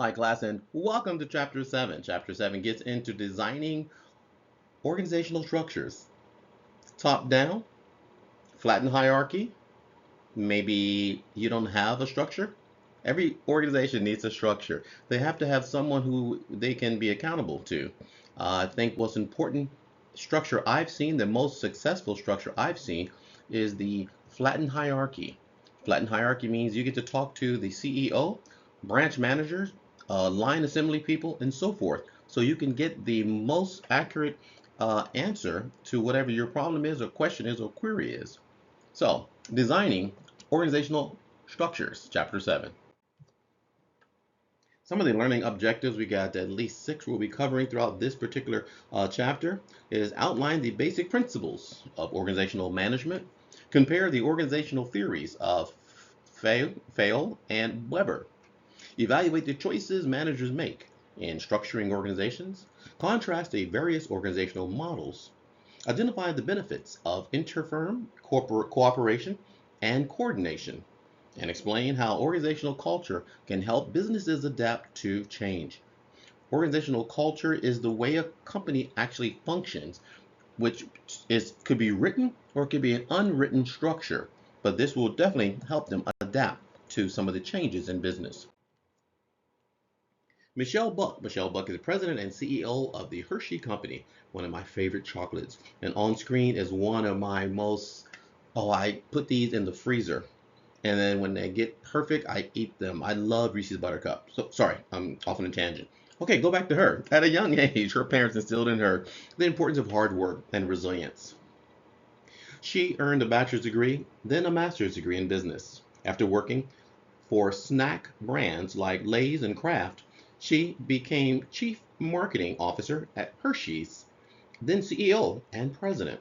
Hi, class, and welcome to Chapter 7. Chapter 7 gets into designing organizational structures. Top down, flattened hierarchy. Maybe you don't have a structure. Every organization needs a structure. They have to have someone who they can be accountable to. I think what's important structure I've seen, the most successful structure I've seen, is the flattened hierarchy. Flattened hierarchy means you get to talk to the CEO, branch managers, line assembly people, and so forth. So you can get the most accurate answer to whatever your problem is, or question is, or query is. So, designing organizational structures, chapter 7. Some of the learning objectives, we got at least 6 we'll be covering throughout this particular chapter, is outline the basic principles of organizational management, compare the organizational theories of Fail and Weber, evaluate the choices managers make in structuring organizations, contrast the various organizational models, identify the benefits of interfirm corporate cooperation and coordination, and explain how organizational culture can help businesses adapt to change. Organizational culture is the way a company actually functions, which could be written or it could be an unwritten structure, but this will definitely help them adapt to some of the changes in business. Michelle Buck. Michelle Buck is the president and CEO of the Hershey Company, one of my favorite chocolates. And on screen is one of my most, oh, I put these in the freezer. And then when they get perfect, I eat them. I love Reese's Buttercup. So, sorry, I'm off on a tangent. Okay, go back to her. At a young age, her parents instilled in her the importance of hard work and resilience. She earned a bachelor's degree, then a master's degree in business. After working for snack brands like Lay's and Kraft, she became Chief Marketing Officer at Hershey's, then CEO and President.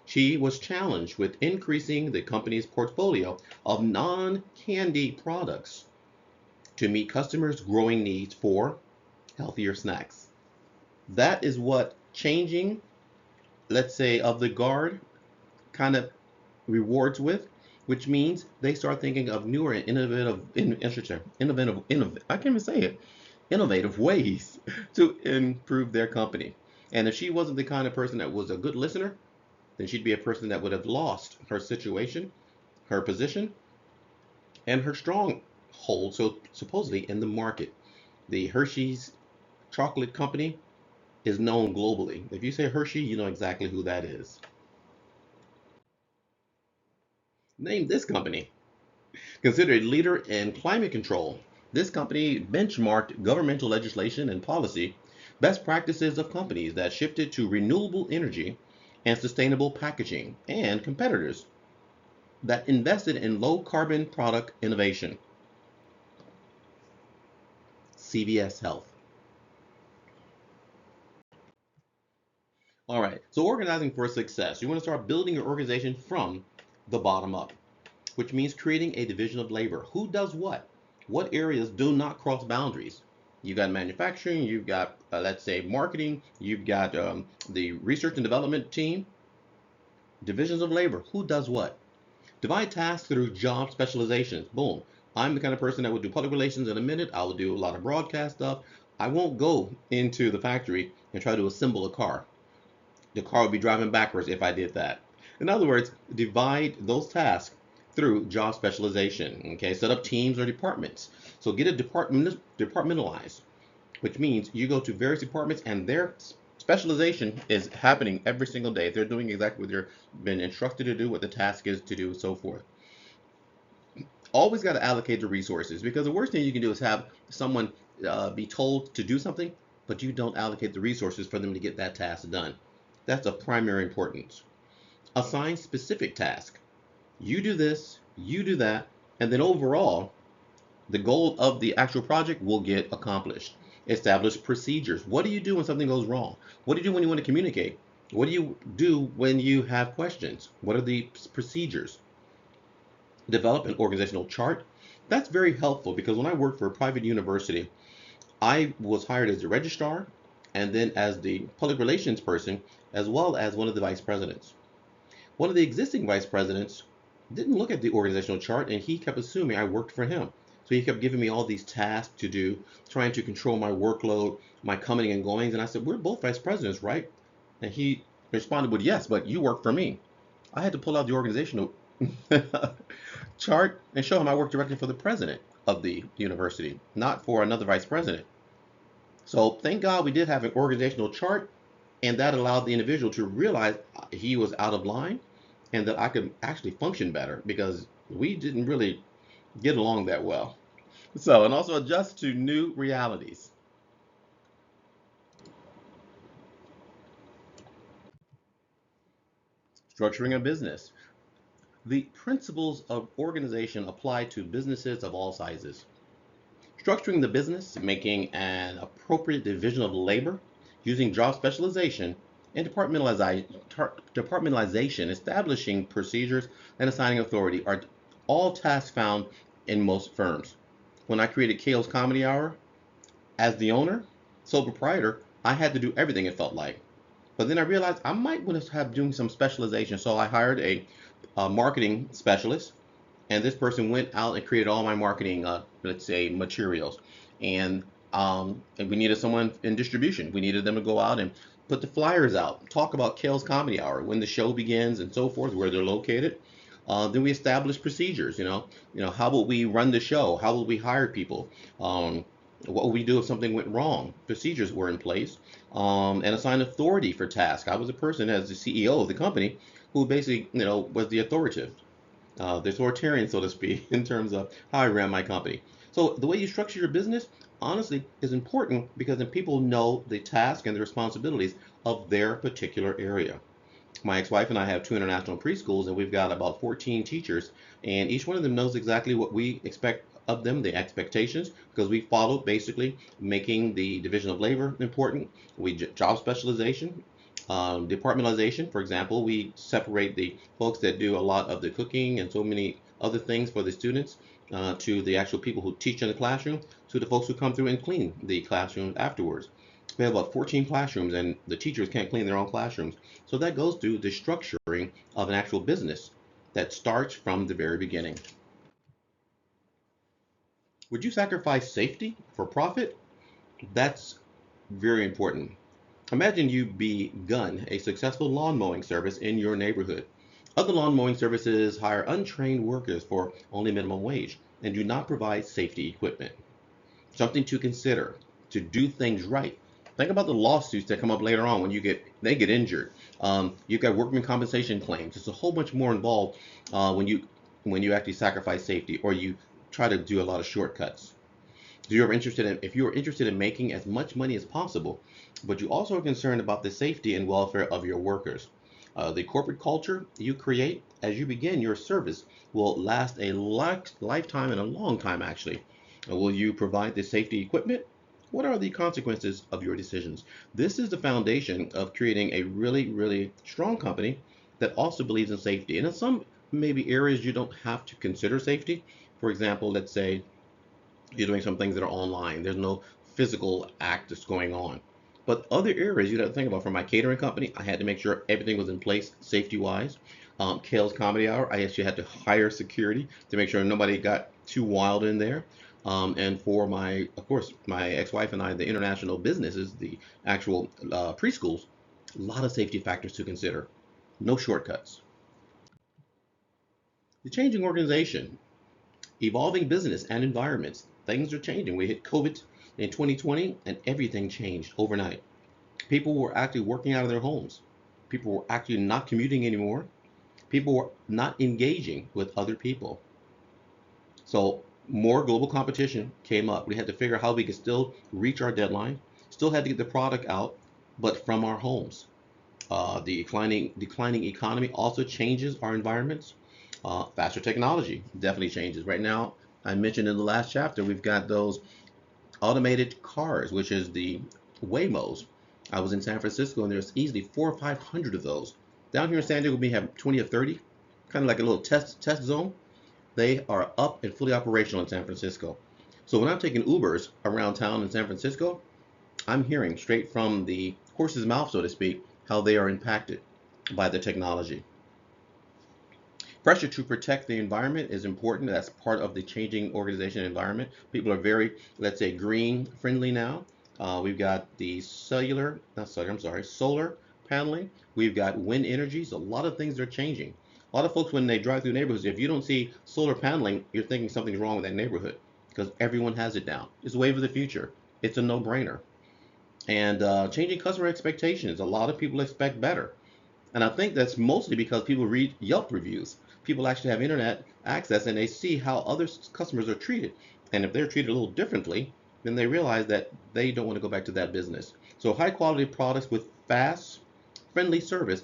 She was challenged with increasing the company's portfolio of non candy products to meet customers' growing needs for healthier snacks. That is what changing, let's say, of the guard kind of rewards with, which means they start thinking of newer and I can't even say it, innovative ways to improve their company. And if she wasn't the kind of person that was a good listener, then she'd be a person that would have lost her situation, her position, and her stronghold, so supposedly in the market. The Hershey's chocolate company is known globally. If you say Hershey, you know exactly who that is. Name this company. Considered a leader in climate control, this company benchmarked governmental legislation and policy best practices of companies that shifted to renewable energy and sustainable packaging, and competitors that invested in low carbon product innovation. CVS Health. All right, so organizing for success. You want to start building your organization from the bottom up, which means creating a division of labor. Who does what? What areas do not cross boundaries? You've got manufacturing, you've got, let's say, marketing, you've got the research and development team, divisions of labor. Who does what? Divide tasks through job specializations. Boom. I'm the kind of person that will do public relations in a minute. I will do a lot of broadcast stuff. I won't go into the factory and try to assemble a car. The car would be driving backwards if I did that. In other words, divide those tasks through job specialization. Okay, set up teams or departments. So get it departmentalized, which means you go to various departments and their specialization is happening every single day. They're doing exactly what they're been instructed to do, what the task is to do, and so forth. Always got to allocate the resources, because the worst thing you can do is have someone be told to do something, but you don't allocate the resources for them to get that task done. That's of primary importance. Assign specific tasks. You do this, you do that, and then overall, the goal of the actual project will get accomplished. Establish procedures. What do you do when something goes wrong? What do you do when you want to communicate? What do you do when you have questions? What are the procedures? Develop an organizational chart. That's very helpful, because when I worked for a private university, I was hired as the registrar and then as the public relations person, as well as one of the vice presidents. One of the existing vice presidents didn't look at the organizational chart, and he kept assuming I worked for him. So he kept giving me all these tasks to do, trying to control my workload, my coming and goings. And I said, we're both vice presidents, right? And he responded with, yes, but you work for me. I had to pull out the organizational chart and show him I work directly for the president of the university, not for another vice president. So thank God we did have an organizational chart, and that allowed the individual to realize he was out of line and that I could actually function better because we didn't really get along that well. So, and also adjust to new realities. Structuring a business. The principles of organization apply to businesses of all sizes. Structuring the business, making an appropriate division of labor, using job specialization, and departmentalization, establishing procedures, and assigning authority are all tasks found in most firms. When I created KL's Comedy Hour, as the owner, sole proprietor, I had to do everything it felt like. But then I realized I might want to have doing some specialization. So I hired a marketing specialist, and this person went out and created all my marketing, let's say, materials. And we needed someone in distribution. We needed them to go out and put the flyers out, talk about Kale's Comedy Hour, when the show begins, and so forth, where they're located. Then we established procedures. How will we run the show? How will we hire people? What would we do if something went wrong? Procedures were in place, and assigned authority for tasks. I was a person as the CEO of the company who basically, was the authoritarian, so to speak, in terms of how I ran my company. So the way you structure your business, honestly, is important because then people know the task and the responsibilities of their particular area. My ex-wife and I have two international preschools, and we've got about 14 teachers, and each one of them knows exactly what we expect of them, the expectations, because we follow basically making the division of labor important. We job specialization, departmentalization. For example, we separate the folks that do a lot of the cooking and so many other things for the students to the actual people who teach in the classroom to the folks who come through and clean the classroom afterwards. We have about 14 classrooms, and the teachers can't clean their own classrooms. So that goes to the structuring of an actual business that starts from the very beginning. Would you sacrifice safety for profit? That's very important. Imagine you begun a successful lawn mowing service in your neighborhood. Other lawn mowing services hire untrained workers for only minimum wage and do not provide safety equipment. Something to consider to do things right. Think about the lawsuits that come up later on when they get injured. You've got workman compensation claims. There's a whole bunch more involved when you actually sacrifice safety or you try to do a lot of shortcuts. If you are interested in making as much money as possible, but you also are concerned about the safety and welfare of your workers. The corporate culture you create as you begin your service will last a lifetime and a long time actually. Will you provide the safety equipment? What are the consequences of your decisions? This is the foundation of creating a really, really strong company that also believes in safety. And in some maybe areas you don't have to consider safety. For example, let's say you're doing some things that are online. There's no physical act that's going on. But other areas you have to think about. For my catering company, I had to make sure everything was in place safety wise. Kale's Comedy Hour, I actually had to hire security to make sure nobody got too wild in there. And for of course, my ex-wife and I, the international businesses, the actual preschools, a lot of safety factors to consider. No shortcuts. The changing organization, evolving business and environments. Things are changing. We hit COVID in 2020 and everything changed overnight. People were actually working out of their homes. People were actually not commuting anymore. People were not engaging with other people. So more global competition came up. We had to figure out how we could still reach our deadline, still had to get the product out, but from our homes. The declining economy also changes our environments. Faster technology definitely changes. Right now, I mentioned in the last chapter, we've got those automated cars, which is the Waymos. I was in San Francisco, and there's easily 400 or 500 of those. Down here in San Diego, we have 20 or 30, kind of like a little test zone. They are up and fully operational in San Francisco. So when I'm taking Ubers around town in San Francisco, I'm hearing straight from the horse's mouth, so to speak, how they are impacted by the technology. Pressure to protect the environment is important. That's part of the changing organization environment. People are very, let's say, green friendly now. We've got the solar paneling. We've got wind energies. A lot of things are changing. A lot of folks, when they drive through neighborhoods, if you don't see solar paneling, you're thinking something's wrong with that neighborhood because everyone has it now. It's the wave of the future. It's a no-brainer. And changing customer expectations. A lot of people expect better. And I think that's mostly because people read Yelp reviews. People actually have internet access and they see how other customers are treated. And if they're treated a little differently, then they realize that they don't want to go back to that business. So high quality products with fast, friendly service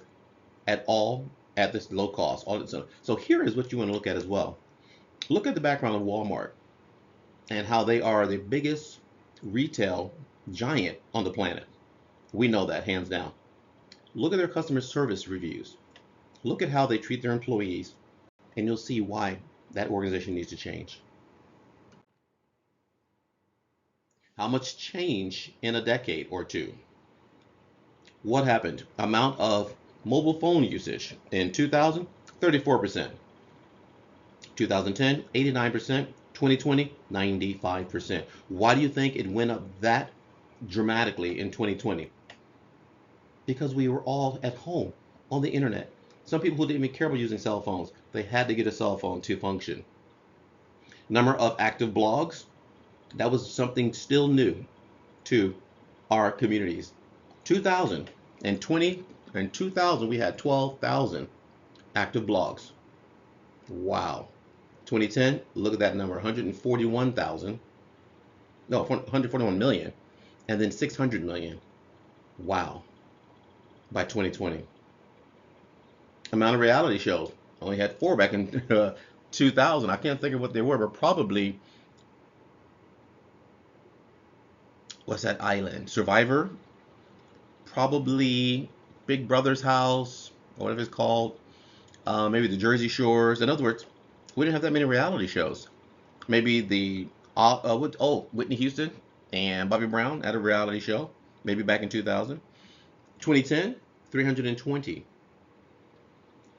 at this low cost. So here is what you want to look at as well. Look at the background of Walmart and how they are the biggest retail giant on the planet. We know that hands down. Look at their customer service reviews. Look at how they treat their employees, and you'll see why that organization needs to change. How much change in a decade or two? What happened? Amount of mobile phone usage in 2000, 34%. 2010, 89%. 2020, 95%. Why do you think it went up that dramatically in 2020? Because we were all at home on the internet. Some people who didn't even care about using cell phones, they had to get a cell phone to function. Number of active blogs, that was something still new to our communities. 2000 and 2000 we had 12,000 active blogs. Wow. 2010, look at that number, 141,000. No, 141 million, and then 600 million. Wow. By 2020. Amount of reality shows. Only had 4 back in 2000. I can't think of what they were, but probably, what's that island? Survivor? Probably Big Brother's House, or whatever it's called. Maybe the Jersey Shores. In other words, we didn't have that many reality shows. Maybe Whitney Houston and Bobby Brown had a reality show, maybe back in 2000. 2010, 320.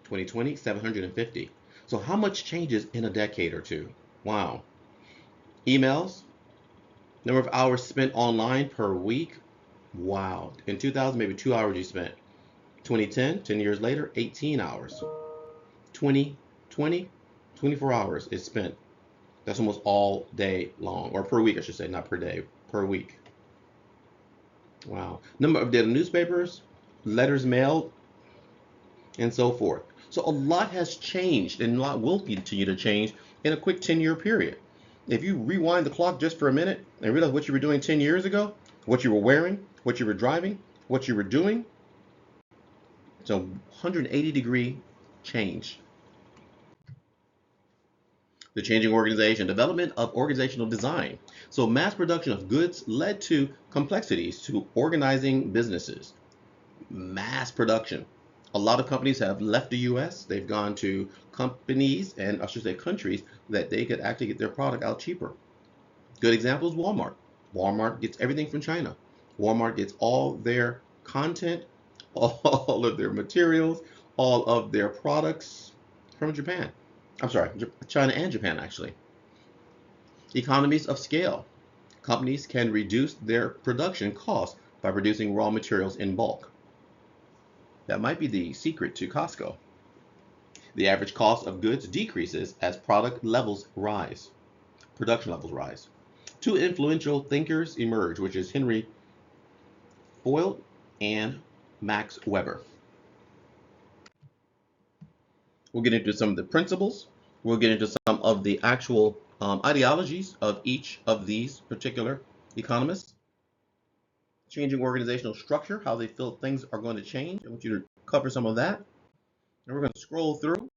2020, 750. So how much changes in a decade or two? Wow. Emails, number of hours spent online per week. Wow. In 2000, maybe 2 hours you spent. 2010, 10 years later, 18 hours. 2020, 24 hours is spent. That's almost all day long, or per week, I should say, not per day, per week. Wow. Number of daily newspapers, letters mailed, and so forth. So a lot has changed, and a lot will continue to change in a quick 10-year period. If you rewind the clock just for a minute and realize what you were doing 10 years ago, what you were wearing, what you were driving, what you were doing, it's a 180-degree change. The changing organization, development of organizational design. So mass production of goods led to complexities to organizing businesses. Mass production. A lot of companies have left the US. They've gone to companies, and I should say countries, that they could actually get their product out cheaper. Good example is Walmart. Walmart gets everything from China. Walmart gets all their content, all of their materials, all of their products from Japan. I'm sorry, China and Japan actually. Economies of scale. Companies can reduce their production costs by producing raw materials in bulk. That might be the secret to Costco. The average cost of goods decreases as product levels rise, production levels rise. Two influential thinkers emerge, which is Henry Ford and Max Weber. We'll get into some of the principles. We'll get into some of the actual ideologies of each of these particular economists. Changing organizational structure, how they feel things are going to change. I want you to cover some of that. And we're going to scroll through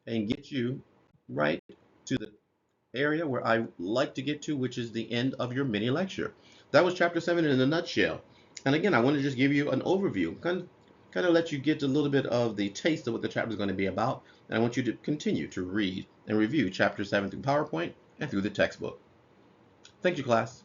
and get you right to the area where I like to get to, which is the end of your mini lecture. That was chapter 7 in a nutshell. And again, I want to just give you an overview, kind of let you get a little bit of the taste of what the chapter is going to be about. And I want you to continue to read and review chapter 7 through PowerPoint and through the textbook. Thank you, class.